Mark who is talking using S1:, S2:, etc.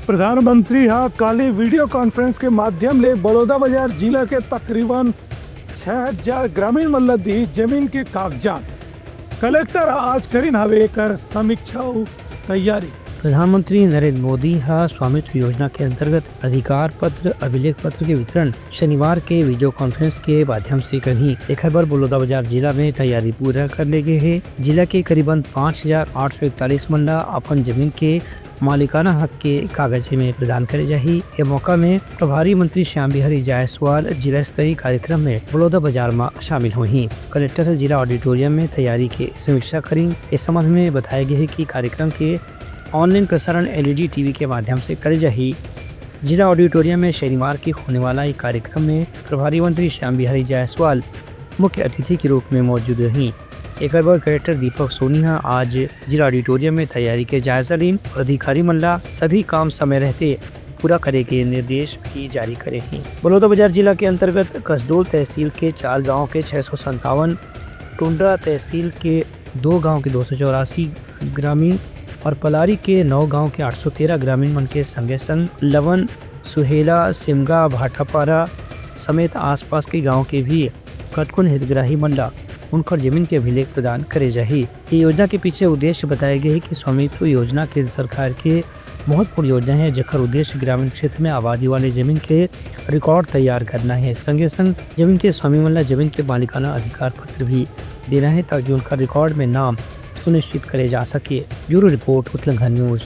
S1: प्रधानमंत्री काली video conference के माध्यम ले बड़ौदा बाजार जिला के तकरीबन 6000 ग्रामीण मन ला दी जमीन के कागजात। कलेक्टर आज करीन हवे कर समीक्षा और तैयारी।
S2: प्रधानमंत्री नरेंद्र मोदी स्वामित्व योजना के अंतर्गत अधिकार पत्र अभिलेख पत्र के वितरण शनिवार के वीडियो कॉन्फ्रेंस के माध्यम से कही। एक खबर बड़ौदा बाजार जिला में तैयारी पूरा कर ले गए है। जिला के करीबन 5841 मन ला अपन जमीन के मालिकाना हक के कागज में प्रदान करे जाही। ये मौका में प्रभारी मंत्री श्याम बिहारी जायसवाल जिला स्तरीय कार्यक्रम में बड़ौदा बाजार में शामिल हुई। कलेक्टर जिला ऑडिटोरियम में तैयारी के समीक्षा करी। इस संबंध में बताया गया है कि कार्यक्रम के ऑनलाइन प्रसारण LED टीवी के माध्यम से करे जाही। जिला ऑडिटोरियम में शनिवार के होने वाला एक कार्यक्रम में प्रभारी मंत्री श्याम बिहारी जायसवाल मुख्य अतिथि के रूप में मौजूद रही। एक बार कलेक्टर दीपक सोनी आज जिला ऑडिटोरियम में तैयारी के जायजा ली और अधिकारी मल्ला सभी काम समय रहते पूरा करे के निर्देश भी जारी करे हैं। बड़ौदा बाजार जिला के अंतर्गत कसडोल तहसील के 4 गाँव के 657, टुंड्रा तहसील के 2 गाँव के 284 ग्रामीण और पलारी के 9 गांव के 813 ग्रामीण मन के संगे संग लवन, सुहेला, सिमगा, भाटापारा समेत आसपास के गांव के भी कटकुन हितग्राही मंडा उनकर जमीन के अभिलेख प्रदान करे जाही। ये योजना के पीछे उद्देश्य बताया गया है कि स्वामित्व योजना के सरकार के महत्वपूर्ण योजना है, जकर उद्देश्य ग्रामीण क्षेत्र में आबादी वाले जमीन के रिकॉर्ड तैयार करना है। संगे संग जमीन के स्वामी मन ला जमीन के मालिकाना अधिकार पत्र भी देना है ताकि उनका रिकॉर्ड में नाम सुनिश्चित करे जा सके। ब्यूरो रिपोर्ट उत्तलंघा न्यूज।